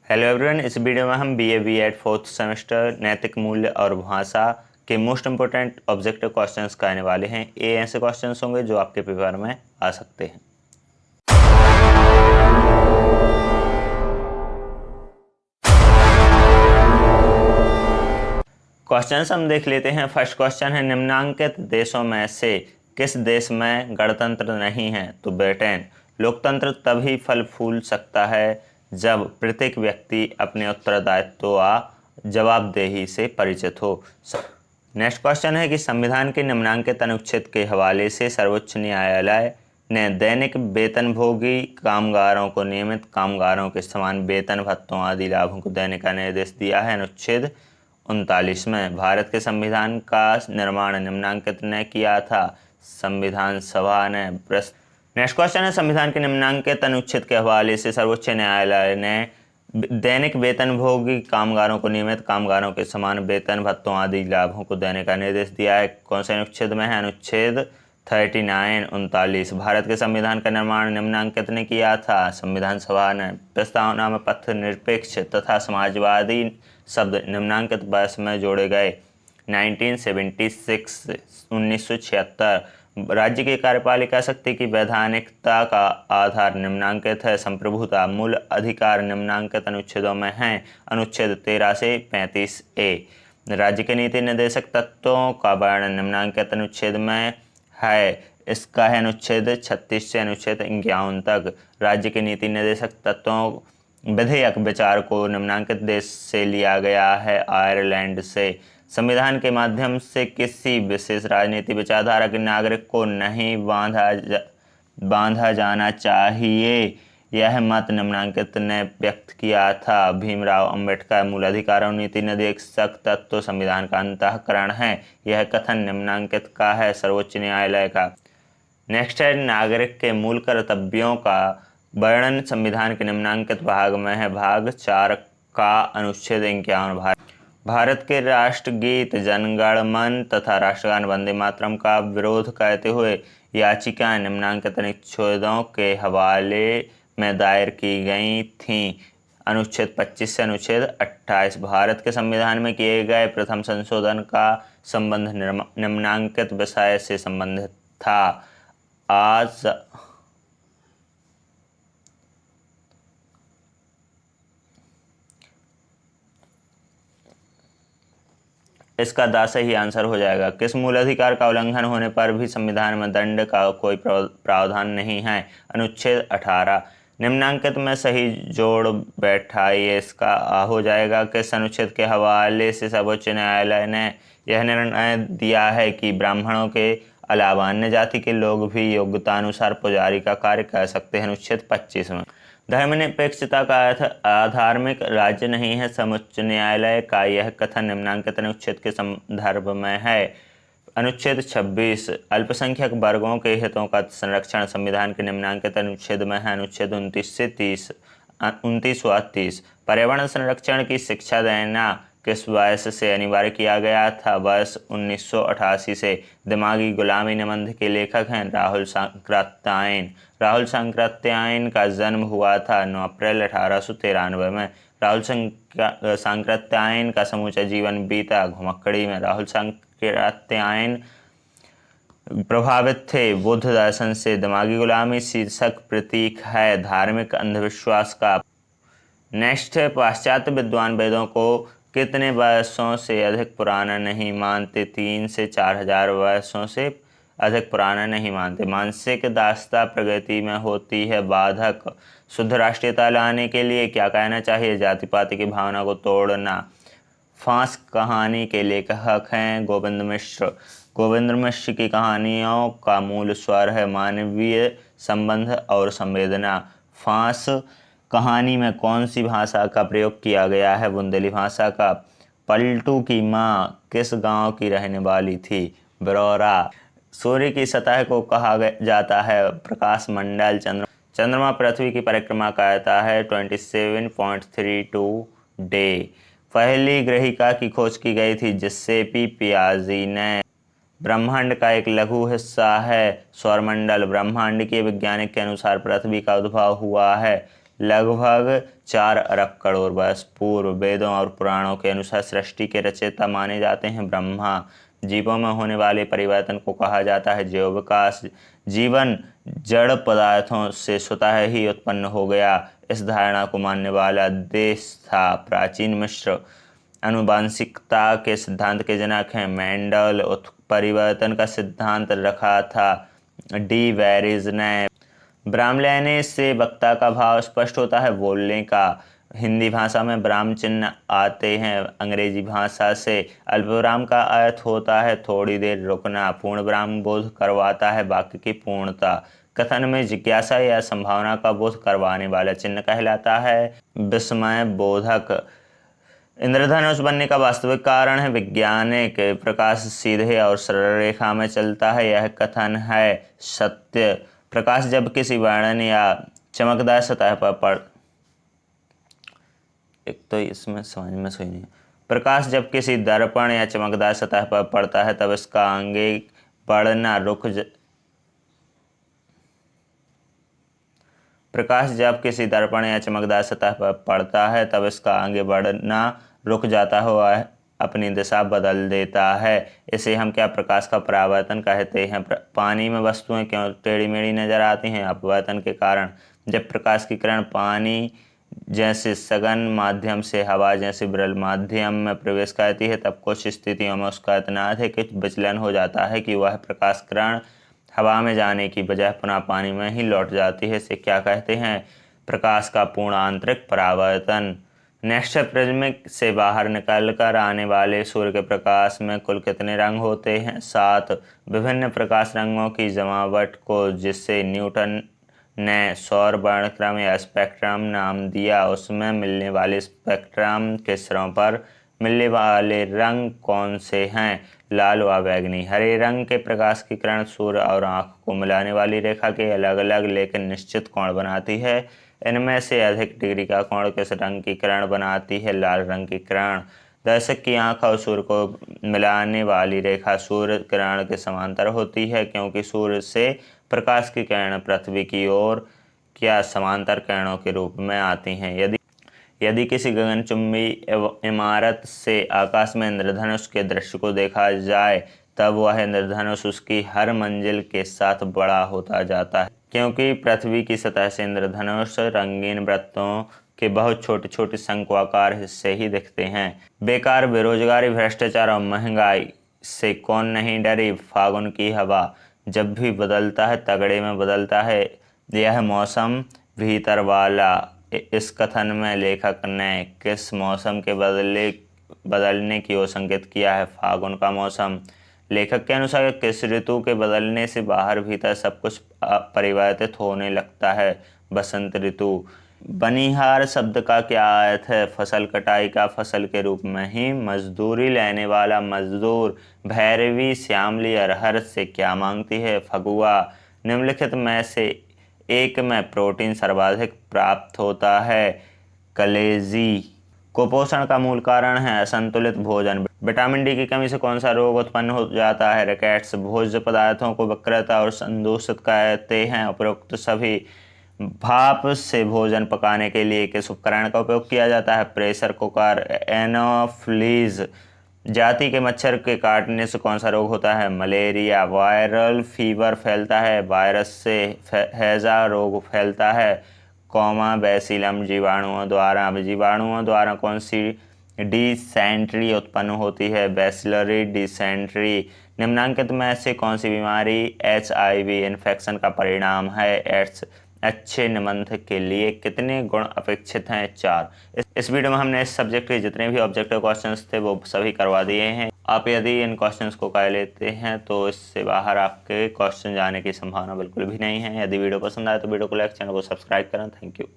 Hello everyone, इस video में हम बीए बीएड फोर्थ सेमेस्टर नैतिक मूल्य और भाषा के मोस्ट इंपोर्टेंट ऑब्जेक्टिव क्वेश्चंस करने वाले हैं। ये ऐसे क्वेश्चंस होंगे जो आपके पेपर में आ सकते हैं। क्वेश्चंस हम देख लेते हैं। फर्स्ट क्वेश्चन है, निम्नांकित देशों में से किस देश में गणतंत्र नहीं है? तो ब्रिटेन। लोकतंत्र तभी फल फूल सकता है जब प्रत्येक व्यक्ति अपने उत्तरदायित्व व जवाबदेही से परिचित हो। नेक्स्ट क्वेश्चन है कि संविधान के निम्नांकित अनुच्छेद के हवाले से सर्वोच्च न्यायालय ने दैनिक वेतनभोगी कामगारों को नियमित कामगारों के समान वेतन भत्तों आदि लाभों को देने का निर्देश दिया है। अनुच्छेद 39 में। भारत के संविधान का निर्माण निम्नांकित ने किया था? संविधान सभा ने। नेक्स्ट क्वेश्चन है, संविधान के निम्नांकित अनुच्छेद के हवाले से सर्वोच्च न्यायालय ने दैनिक वेतनभोगी कामगारों को नियमित कामगारों के समान वेतन भत्तों आदि लाभों को देने का निर्देश दिया है। कौन से अनुच्छेद में है? अनुच्छेद 39 भारत के संविधान का निर्माण निम्नांकित ने किया था? संविधान सभा ने। प्रस्तावना में पथ निरपेक्ष तथा समाजवादी शब्द निम्नांकित वर्ष में जोड़े गए। 1976 राज्य की कार्यपालिका शक्ति की वैधानिकता का आधार निम्नांकित है। संप्रभुता मूल अधिकार निम्नांकित अनुच्छेदों में हैं। अनुच्छेद 13 से 35A। राज्य के नीति निर्देशक तत्वों का वर्णन निम्नांकित अनुच्छेद में है। इसका है अनुच्छेद 36 से अनुच्छेद 51 तक। राज्य के नीति निर्देशक तत्वों विधेयक विचार को निम्नांकित देश से लिया गया है, आयरलैंड से। संविधान के माध्यम से किसी विशेष राजनीतिक विचारधारा के नागरिक को नहीं बांधा जाना चाहिए, यह मत निम्नांकित ने व्यक्त किया था। भीमराव अंबेडकर। मूल अधिकार और नीति निर्देशक तत्व संविधान का अंतःकरण है। यह कथन निम्नांकित का है? सर्वोच्च न्यायालय का। नेक्स्ट है, नागरिक के मूल कर्तव्यों का वर्णन संविधान के निम्नांकित भाग में है। भाग 4 का अनुच्छेद 51। भारत के राष्ट्रगीत जनगण मन तथा राष्ट्रगान वंदे मातरम का विरोध करते हुए याचिकाएं निम्नांकित अनुच्छेदों के हवाले में दायर की गई थीं। अनुच्छेद 25 से अनुच्छेद 28। भारत के संविधान में किए गए प्रथम संशोधन का संबंध निम्नांकित विषय से संबंधित था। आज इसका दा सही आंसर हो जाएगा। किस मूल अधिकार का उल्लंघन होने पर भी संविधान में दंड का कोई प्रावधान नहीं है? अनुच्छेद 18। निम्नांकित में सही जोड़ बैठाइए, इसका हो जाएगा। किस अनुच्छेद के हवाले से सर्वोच्च न्यायालय ने यह निर्णय दिया है कि ब्राह्मणों के अलावा अन्य जाति के लोग भी योग्यतानुसार पुजारी का कार्य कर सकते हैं? अनुच्छेद 25 में। धर्मनिरपेक्षता का अर्थ अधार्मिक राज्य नहीं है। सर्वोच्च न्यायालय का यह कथन निम्नांकित अनुच्छेद के संदर्भ में है। अनुच्छेद 26। अल्पसंख्यक वर्गों के हितों का संरक्षण संविधान के निम्नांकित अनुच्छेद में है। अनुच्छेद 29 से 29 व 30। पर्यावरण संरक्षण की शिक्षा देना किस वर्ष से अनिवार्य किया गया था? वर्ष 1988 से। दिमागी गुलामी निबंध के लेखक हैं राहुल सांकृत्यायन। राहुल सांकृत्यायन का जन्म हुआ था 9 अप्रैल 1893 में। राहुल सांकृत्यायन का समूचा जीवन बीता घुमक्कड़ी में। राहुल सांकृत्यायन प्रभावित थे बुद्ध दर्शन से। दिमागी गुलामी शीर्षक प्रतीक है धार्मिक अंधविश्वास का। नेक्स्ट है, पाश्चात्य विद्वान वेदों को कितने वर्षों से अधिक पुराना नहीं मानते? 3 से 4000 वर्षों से अधिक पुराना नहीं मानते। मानसिक दासता प्रगति में होती है बाधक। शुद्ध राष्ट्रीयता लाने के लिए क्या कहना चाहिए? जाति पाति की भावना को तोड़ना। फांस कहानी के लेखक हैं गोविंद मिश्र। गोविंद मिश्र की कहानियों का मूल स्वर है मानवीय संबंध और संवेदना। फांस कहानी में कौन सी भाषा का प्रयोग किया गया है? बुंदेली भाषा का। पलटू की माँ किस गांव की रहने वाली थी? बरौरा। सूर्य की सतह को कहा जाता है प्रकाश मंडल। चंद्रमा पृथ्वी की परिक्रमा करता है 27.32 डे। पहली ग्रहिका की खोज की गई थी जिसेपी पियाजी ने। ब्रह्मांड का एक लघु हिस्सा है सौरमंडल। ब्रह्मांड के वैज्ञानिक के अनुसार पृथ्वी का उद्भव हुआ है लगभग 4 अरब करोड़ वर्ष पूर्व। वेदों और पुराणों के अनुसार सृष्टि के रचयिता माने जाते हैं ब्रह्मा। जीवों में होने वाले परिवर्तन को कहा जाता है जीव विकास। जीवन जड़ पदार्थों से स्वतः ही उत्पन्न हो गया, इस धारणा को मानने वाला देश था प्राचीन मिस्र। आनुवंशिकता के सिद्धांत के जनक हैं मेंडल। परिवर्तन का सिद्धांत रखा था डी वेरिज ने। ब्राह्म लेने से वक्ता का भाव स्पष्ट होता है बोलने का। हिंदी भाषा में ब्राह्म चिन्ह आते हैं अंग्रेजी भाषा से। अल्पविराम का अर्थ होता है थोड़ी देर रुकना। पूर्ण विराम बोध करवाता है वाक्य की पूर्णता। कथन में जिज्ञासा या संभावना का बोध करवाने वाला चिन्ह कहलाता है विस्मय बोधक। इंद्रधनुष बनने का वास्तविक कारण है वैज्ञानिक। प्रकाश सीधे और सरल रेखा में चलता है, यह कथन है सत्य। प्रकाश जब किसी वर्णन या चमकदार सतह पर एक तो इसमें समझ में सही नहीं। प्रकाश जब किसी दर्पण या चमकदार सतह पर पड़ता है तब इसका आगे बढ़ना रुक प्रकाश जब किसी दर्पण या चमकदार सतह पर पड़ता है तब इसका आगे बढ़ना रुक जाता है, वह अपनी दिशा बदल देता है। इसे हम क्या प्रकाश का परावर्तन कहते हैं। पानी में वस्तुएं क्यों टेढ़ी मेढ़ी नजर आती हैं? अपवर्तन के कारण। जब प्रकाश की किरण पानी जैसे सघन माध्यम से हवा जैसे विरल माध्यम में प्रवेश करती है तब कुछ स्थितियों में उसका इतना अधिक विचलन हो जाता है कि वह प्रकाश किरण हवा में जाने की बजाय पुनः पानी में ही लौट जाती है। इसे क्या कहते हैं? प्रकाश का पूर्ण आंतरिक परावर्तन। नेक्स्ट प्रिज्म से बाहर निकलकर आने वाले सूर्य के प्रकाश में कुल कितने रंग होते हैं? 7। विभिन्न प्रकाश रंगों की जमावट को जिसे न्यूटन ने सौर वर्णक्रम या स्पेक्ट्रम नाम दिया, उसमें मिलने वाले स्पेक्ट्रम के सिरों पर मिलने वाले रंग कौन से हैं? लाल व बैंगनी। हरे रंग के प्रकाश की किरण सूर्य और आँख को मिलाने वाली रेखा के अलग अलग लेकिन निश्चित कोण बनाती है। इनमें से अधिक डिग्री का कोण किस रंग की किरण बनाती है? लाल रंग की किरण। दर्शक की आँख और सूर्य को मिलाने वाली रेखा सूर्य किरण के समांतर होती है क्योंकि सूर्य से प्रकाश की किरण पृथ्वी की ओर क्या समांतर किरणों के रूप में आती हैं। यदि किसी गगनचुंबी इमारत से आकाश में इंद्रधनुष के दृश्य को देखा जाए तब वह इंद्रधनुष उसकी हर मंजिल के साथ बड़ा होता जाता है क्योंकि पृथ्वी की सतह से इंद्रधनुष रंगीन वृत्तों के बहुत छोटे छोटे शंक्वाकार हिस्से ही दिखते हैं। बेकार, बेरोजगारी, भ्रष्टाचार और महंगाई से कौन नहीं डरी? फागुन की हवा जब भी बदलता है तगड़े में बदलता है। यह मौसम भीतर वाला। इस कथन में लेखक ने किस मौसम के बदलने की ओर संकेत किया है? फागुन का मौसम। लेखक के अनुसार किस ऋतु के बदलने से बाहर भीतर सब कुछ परिवर्तित होने लगता है? बसंत ऋतु। बनिहार शब्द का क्या अर्थ है? फसल कटाई का फसल के रूप में ही मजदूरी लेने वाला मजदूर। भैरवी श्यामली अरहर से क्या मांगती है? फगुआ। निम्नलिखित में से एक में प्रोटीन सर्वाधिक प्राप्त होता है? कलेजी। कुपोषण का मूल कारण है असंतुलित भोजन। विटामिन डी की कमी से कौन सा रोग उत्पन्न हो जाता है? रिकेट्स। भोज्य पदार्थों को विकृत और संदूषित कहते हैं। उपरोक्त सभी भाप से भोजन पकाने के लिए किस उपकरण का उपयोग किया जाता है? Pressure cooker. एनोफ्लीज जाति के मच्छर के काटने से कौन सा रोग होता है? मलेरिया। वायरल फीवर फैलता है वायरस से। हैजा रोग फैलता है बैसिलम जीवाणुओं द्वारा कौन सी डिसेंट्री उत्पन्न होती है? Bacillary dysentery. निम्नांकित में से कौन सी बीमारी HIV इन्फेक्शन का परिणाम है? एड्स। अच्छे निबंध के लिए कितने गुण अपेक्षित हैं? 4। इस वीडियो में हमने इस सब्जेक्ट के जितने भी ऑब्जेक्टिव क्वेश्चंस थे वो सभी करवा दिए हैं। आप यदि इन क्वेश्चंस को कर लेते हैं तो इससे बाहर आपके क्वेश्चन जाने की संभावना बिल्कुल भी नहीं है। यदि वीडियो पसंद आए तो वीडियो को लाइक, चैनल को सब्सक्राइब करें। Thank you.